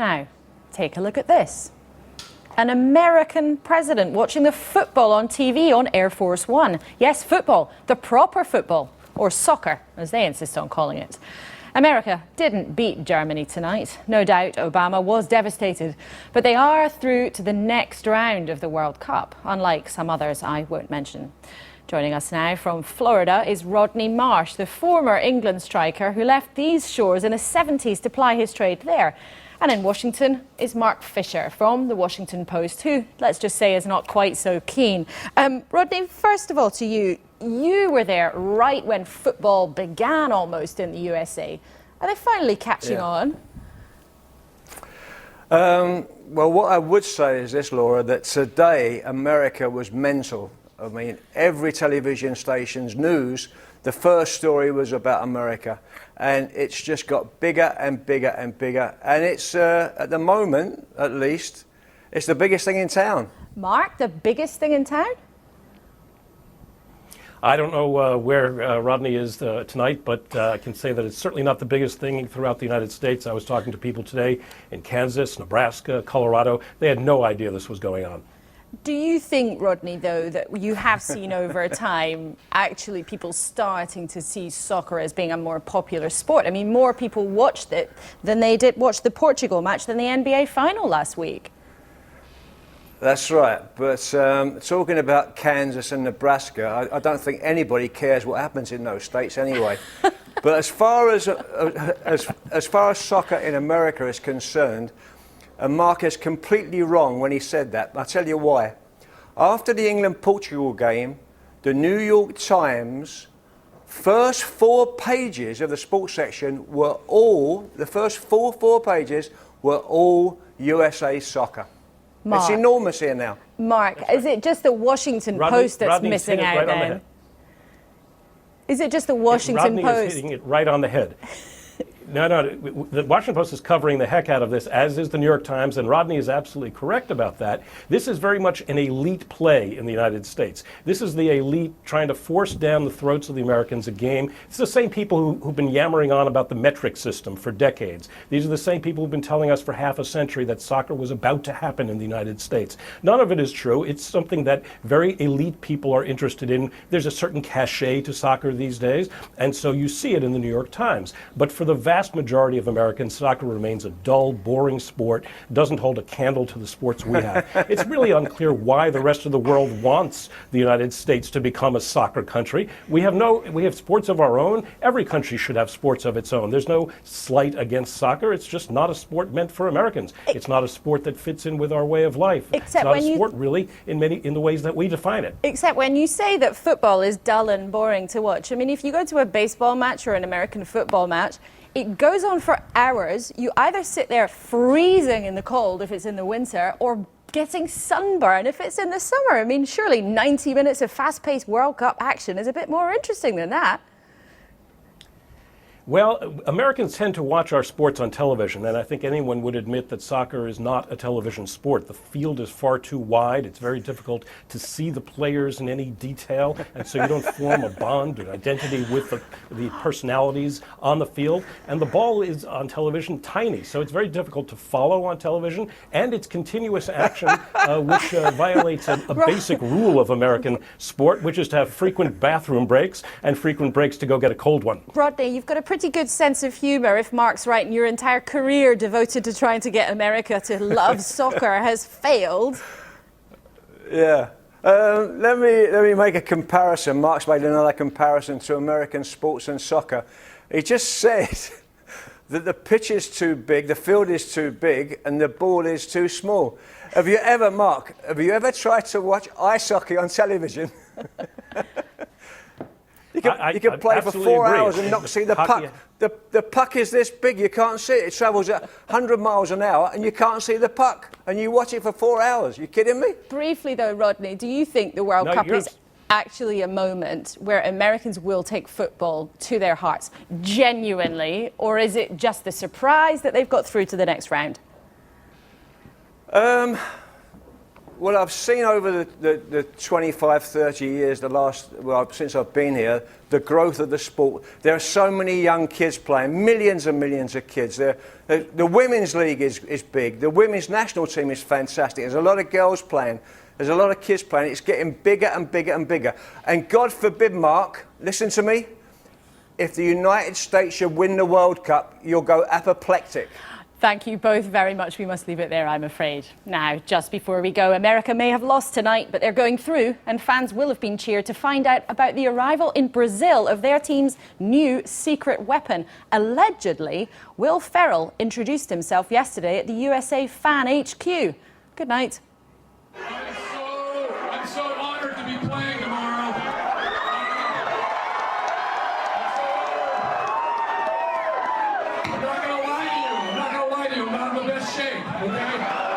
Now, take a look at this. An American president watching the football on TV on Air Force One. Yes, football, the proper football, or soccer, as they insist on calling it. America didn't beat Germany tonight. No doubt Obama was devastated, but they are through to the next round of the World Cup, unlike some others I won't mention. Joining us now from Florida is Rodney Marsh, the former England striker who left these shores in the 70s to ply his trade there. And in Washington is Mark Fisher from the Washington Post, who, let's just say, is not quite so keen. Rodney, first of all to you, you were there right when football began almost in the USA. Are they finally catching on? Well, what I would say is this, Laura, that today America was mental. I mean, every television station's news, the first story was about America. And it's just got bigger and bigger and bigger. And it's, at the moment, at least, it's the biggest thing in town. Mark, the biggest thing in town? I don't know where Rodney is tonight, but I can say that it's certainly not the biggest thing throughout the United States. I was talking to people today in Kansas, Nebraska, Colorado. They had no idea this was going on. Do you think, Rodney, though, that you have seen over time actually people starting to see soccer as being a more popular sport? I mean, more people watched it than they did watch the Portugal match than the NBA final last week. That's right, but talking about Kansas and Nebraska, I don't think anybody cares what happens in those states anyway. But as far as soccer in America is concerned, and Mark is completely wrong when he said that. I'll tell you why. After the England-Portugal game, the New York Times first 4 pages of the sports section were all, the first four pages were all USA soccer. Mark, it's enormous here now. Mark, is it just the Washington Post that's missing out then? Is it just the Washington Post? Rodney is hitting it right on the head. No, the Washington Post is covering the heck out of this, as is the New York Times, and Rodney is absolutely correct about that. This is very much an elite play in the United States. This is the elite trying to force down the throats of the Americans a game. It's the same people who've been yammering on about the metric system for decades. These are the same people who've been telling us for half a century that soccer was about to happen in the United States. None of it is true. It's something that very elite people are interested in. There's a certain cachet to soccer these days, and so you see it in the New York Times. But for the vast majority of Americans, soccer remains a dull, boring sport, doesn't hold a candle to the sports we have. It's really unclear why the rest of the world wants the United States to become a soccer country. We have sports of our own. Every country should have sports of its own. There's no slight against soccer. It's just not a sport meant for Americans. It's not a sport that fits in with our way of life. It's not a sport really in the ways that we define it. Except when you say that football is dull and boring to watch. I mean, if you go to a baseball match or an American football match, it goes on for hours. You either sit there freezing in the cold if it's in the winter, or getting sunburn if it's in the summer. I mean, surely 90 minutes of fast-paced World Cup action is a bit more interesting than that. Well, Americans tend to watch our sports on television, and I think anyone would admit that soccer is not a television sport. The field is far too wide. It's very difficult to see the players in any detail, and so you don't form a bond or identity with the personalities on the field. And the ball is on television tiny, so it's very difficult to follow on television, and it's continuous action, which violates a basic rule of American sport, which is to have frequent bathroom breaks and frequent breaks to go get a cold one. Rodney, you've got a pretty good sense of humour, if Mark's right, and your entire career devoted to trying to get America to love soccer has failed. Yeah. Let me make a comparison. Mark's made another comparison to American sports and soccer. He just said that the pitch is too big, the field is too big, and the ball is too small. Mark, have you ever tried to watch ice hockey on television? You can play for 4 hours and not see the puck. The puck is this big, you can't see it. It travels at 100 miles an hour and you can't see the puck. And you watch it for 4 hours. You kidding me? Briefly though, Rodney, do you think the World Cup is actually a moment where Americans will take football to their hearts, genuinely? Or is it just the surprise that they've got through to the next round? Well, I've seen over the 25, 30 years, since I've been here, the growth of the sport. There are so many young kids playing, millions and millions of kids. The Women's League is big. The Women's National Team is fantastic. There's a lot of girls playing. There's a lot of kids playing. It's getting bigger and bigger and bigger. And God forbid, Mark, listen to me, if the United States should win the World Cup, you'll go apoplectic. Thank you both very much. We must leave it there, I'm afraid. Now, just before we go, America may have lost tonight, but they're going through, and fans will have been cheered to find out about the arrival in Brazil of their team's new secret weapon. Allegedly, Will Ferrell introduced himself yesterday at the USA Fan HQ. Good night. I'm so honored to be playing tomorrow. I'm not gonna lie to you. I'm not in the best shape, okay?